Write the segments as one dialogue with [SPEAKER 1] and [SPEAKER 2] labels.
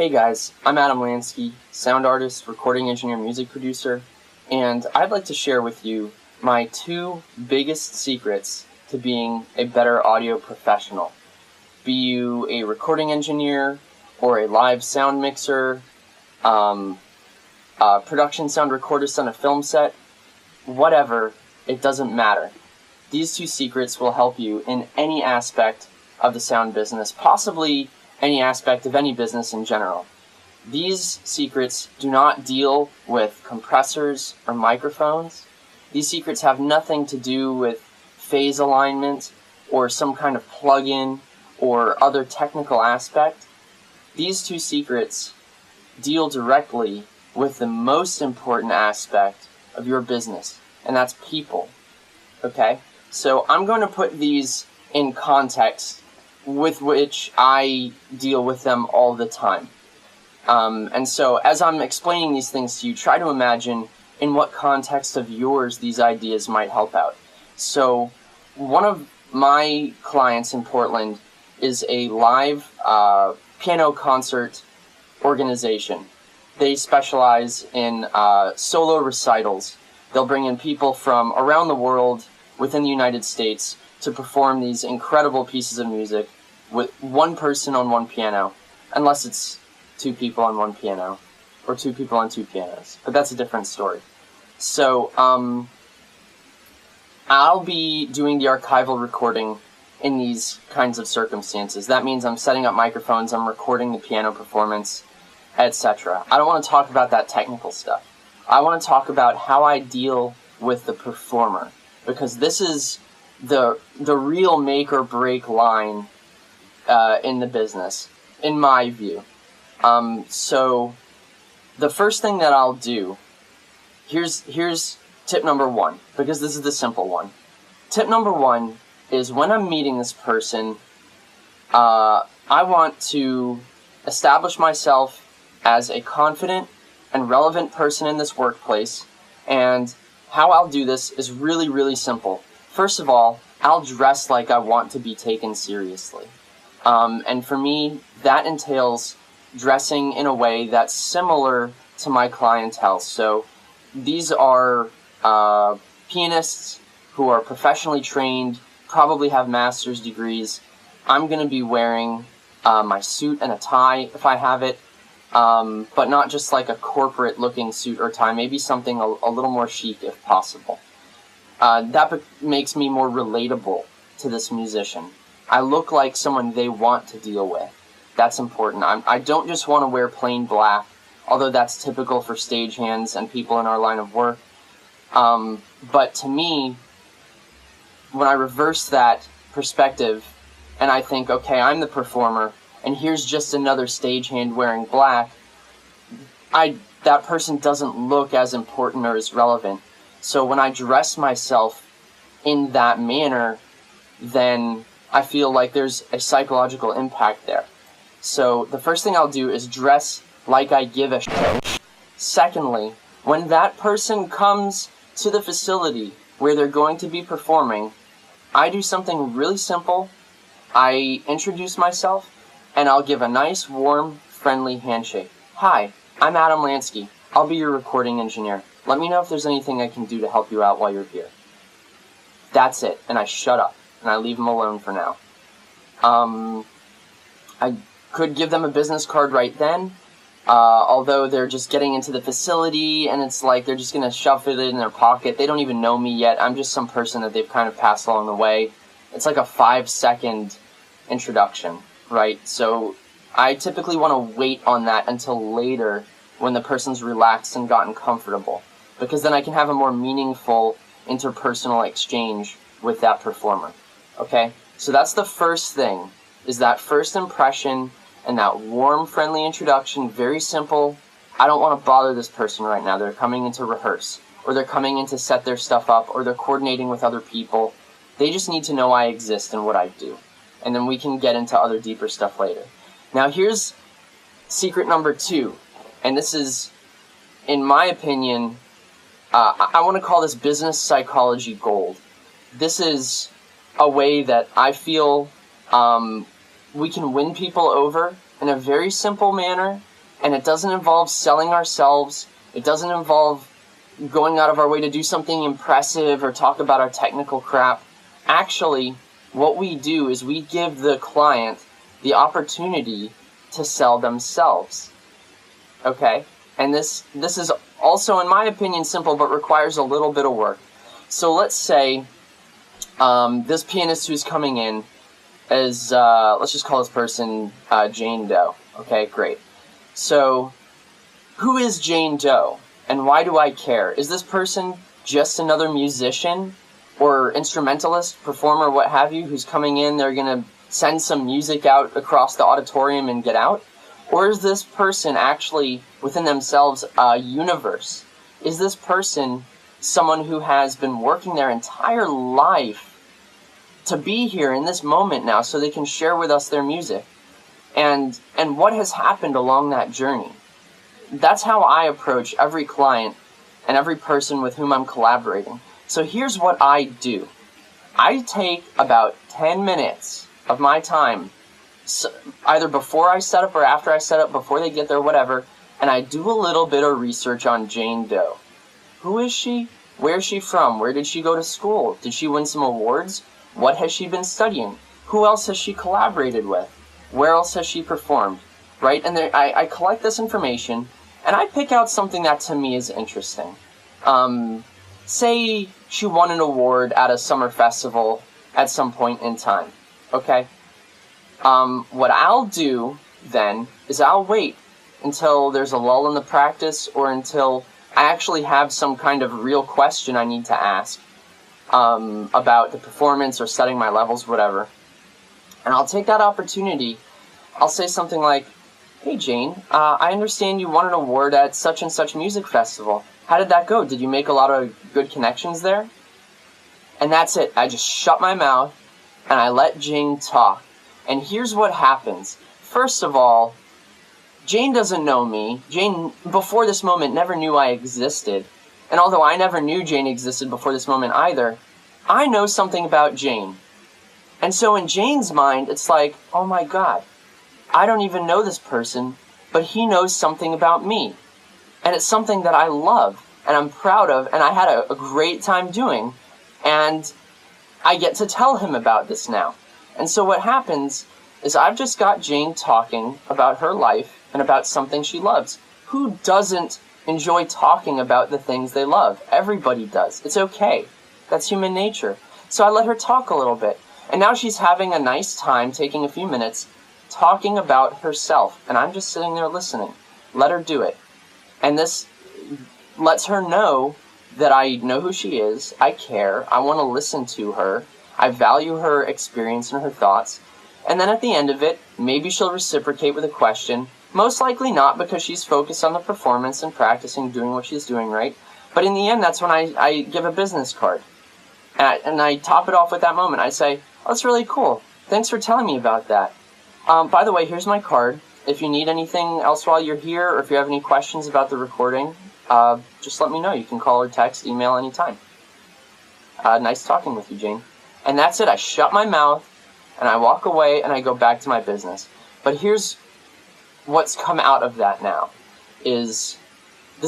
[SPEAKER 1] Hey guys, I'm Adam Lansky, sound artist, recording engineer, music producer, and I'd like to share with you my 2 biggest secrets to being a better audio professional. Be you a recording engineer, or a live sound mixer, production sound recordist on a film set, whatever, it doesn't matter. These 2 secrets will help you in any aspect of the sound business, possibly any aspect of any business in general. These secrets do not deal with compressors or microphones. These secrets have nothing to do with phase alignment or some kind of plugin or other technical aspect. These 2 secrets deal directly with the most important aspect of your business, and that's people. Okay? So I'm going to put these in context with which I deal with them all the time. And so as I'm explaining these things to you, try to imagine in what context of yours these ideas might help out. So one of my clients in Portland is a live piano concert organization. They specialize in solo recitals. They'll bring in people from around the world within the United States to perform these incredible pieces of music with one person on one piano, unless it's 2 people on one piano, or 2 people on 2 pianos, but that's a different story. So, I'll be doing the archival recording in these kinds of circumstances. That means I'm setting up microphones, I'm recording the piano performance, etc. I don't want to talk about that technical stuff. I want to talk about how I deal with the performer, because this is the real make or break line in the business, in my view. So the first thing that I'll do, here's tip number 1, because this is the simple one. Tip number 1 is when I'm meeting this person, I want to establish myself as a confident and relevant person in this workplace, and how I'll do this is really, really simple. First of all, I'll dress like I want to be taken seriously. And for me, that entails dressing in a way that's similar to my clientele. So these are pianists who are professionally trained, probably have master's degrees. I'm going to be wearing my suit and a tie if I have it, but not just like a corporate looking suit or tie, maybe something a little more chic if possible. That makes me more relatable to this musician. I look like someone they want to deal with. That's important. I don't just want to wear plain black, although that's typical for stagehands and people in our line of work. But to me, when I reverse that perspective and I think, okay, I'm the performer, and here's just another stagehand wearing black, that person doesn't look as important or as relevant. So when I dress myself in that manner, then I feel like there's a psychological impact there. So the first thing I'll do is dress like I give a shit. Secondly, when that person comes to the facility where they're going to be performing, I do something really simple. I introduce myself, and I'll give a nice, warm, friendly handshake. Hi, I'm Adam Lansky. I'll be your recording engineer. Let me know if there's anything I can do to help you out while you're here. That's it, and I shut up, and I leave them alone for now. I could give them a business card right then, although they're just getting into the facility, and it's like they're just going to shove it in their pocket. They don't even know me yet. I'm just some person that they've kind of passed along the way. It's like a 5-second introduction, right? So I typically want to wait on that until later when the person's relaxed and gotten comfortable, because then I can have a more meaningful interpersonal exchange with that performer. Okay? So that's the first thing, is that first impression and that warm, friendly introduction. Very simple. I don't want to bother this person right now. They're coming in to rehearse, or they're coming in to set their stuff up, or they're coordinating with other people. They just need to know I exist and what I do. And then we can get into other deeper stuff later. Now here's secret number 2. And this is, in my opinion, I want to call this business psychology gold. This is a way that I feel we can win people over in a very simple manner and it doesn't involve selling ourselves. It doesn't involve going out of our way to do something impressive or talk about our technical crap. Actually, what we do is we give the client the opportunity to sell themselves. Okay? And this is also, in my opinion, simple, but requires a little bit of work. So let's say this pianist who's coming in is, let's just call this person Jane Doe. Okay, great. So, who is Jane Doe, and why do I care? Is this person just another musician or instrumentalist, performer, what have you, who's coming in, they're going to send some music out across the auditorium and get out? Or is this person actually, within themselves, a universe? Is this person someone who has been working their entire life to be here in this moment now so they can share with us their music? And what has happened along that journey? That's how I approach every client and every person with whom I'm collaborating. So here's what I do. I take about 10 minutes of my time, either before I set up or after I set up, before they get there, whatever, and I do a little bit of research on Jane Doe. Who is she? Where is she from? Where did she go to school? Did she win some awards? What has she been studying? Who else has she collaborated with? Where else has she performed? Right? And I collect this information, and I pick out something that to me is interesting. Say she won an award at a summer festival at some point in time. Okay? What I'll do then is I'll wait until there's a lull in the practice, or until I actually have some kind of real question I need to ask about the performance or setting my levels, whatever. And I'll take that opportunity. I'll say something like, "Hey Jane, I understand you won an award at such and such music festival. How did that go? Did you make a lot of good connections there?" And that's it. I just shut my mouth and I let Jane talk. And here's what happens. First of all, Jane doesn't know me. Jane, before this moment, never knew I existed. And although I never knew Jane existed before this moment either, I know something about Jane. And so in Jane's mind, it's like, oh my God, I don't even know this person, but he knows something about me. And it's something that I love, and I'm proud of, and I had a great time doing. And I get to tell him about this now. And so what happens is I've just got Jane talking about her life and about something she loves. Who doesn't enjoy talking about the things they love? Everybody does. It's okay. That's human nature. So I let her talk a little bit. And now she's having a nice time, taking a few minutes, talking about herself. And I'm just sitting there listening. Let her do it. And this lets her know that I know who she is, I care, I want to listen to her, I value her experience and her thoughts. And then at the end of it, maybe she'll reciprocate with a question. Most likely not, because she's focused on the performance and practicing, doing what she's doing right. But in the end, that's when I give a business card. And I top it off with that moment. I say, "Oh, that's really cool. Thanks for telling me about that. By the way, here's my card. If you need anything else while you're here, or if you have any questions about the recording, just let me know. You can call or text, email anytime. Nice talking with you, Jane." And that's it. I shut my mouth, and I walk away, and I go back to my business. But here's what's come out of that now. This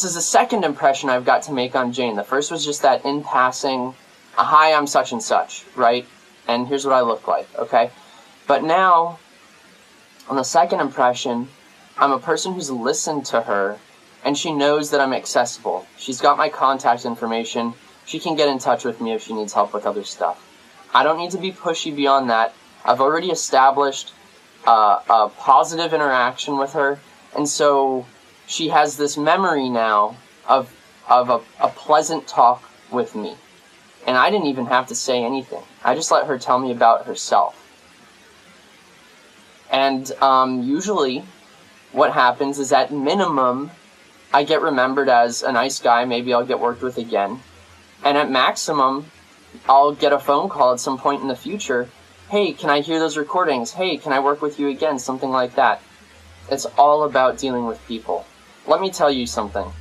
[SPEAKER 1] is the second impression I've got to make on Jane. The first was just that in passing, "Hi, I'm such and such," right? And here's what I look like, okay? But now, on the second impression, I'm a person who's listened to her, and she knows that I'm accessible. She's got my contact information. She can get in touch with me if she needs help with other stuff. I don't need to be pushy beyond that. I've already established a positive interaction with her, and so she has this memory now of a pleasant talk with me. And I didn't even have to say anything. I just let her tell me about herself. And usually what happens is, at minimum, I get remembered as a nice guy. Maybe I'll get worked with again. And at maximum, I'll get a phone call at some point in the future. "Hey, can I hear those recordings? Hey, can I work with you again?" Something like that. It's all about dealing with people. Let me tell you something.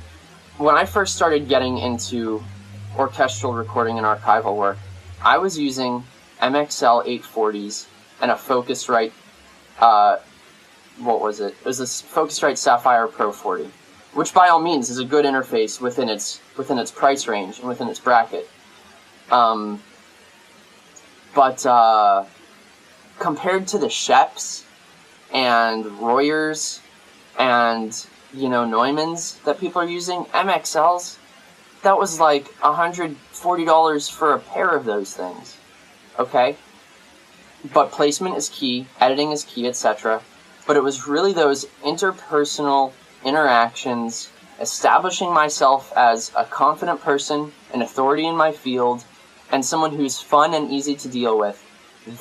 [SPEAKER 1] When I first started getting into orchestral recording and archival work, I was using MXL 840s and a Focusrite what was it? It was this Focusrite Sapphire Pro 40, which by all means is a good interface within its price range and within its bracket. But compared to the Sheps and Royers and, Neumanns that people are using, MXLs, that was like $140 for a pair of those things. Okay? But placement is key, editing is key, etc. But it was really those interpersonal interactions, establishing myself as a confident person, an authority in my field, and someone who's fun and easy to deal with.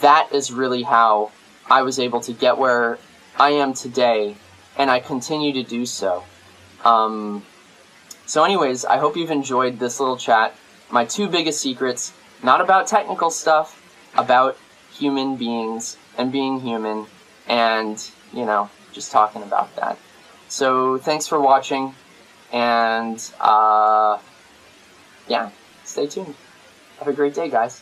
[SPEAKER 1] That is really how I was able to get where I am today, and I continue to do so. So anyways, I hope you've enjoyed this little chat. My 2 biggest secrets, not about technical stuff, about human beings and being human, and, just talking about that. So thanks for watching, and, yeah, stay tuned. Have a great day, guys.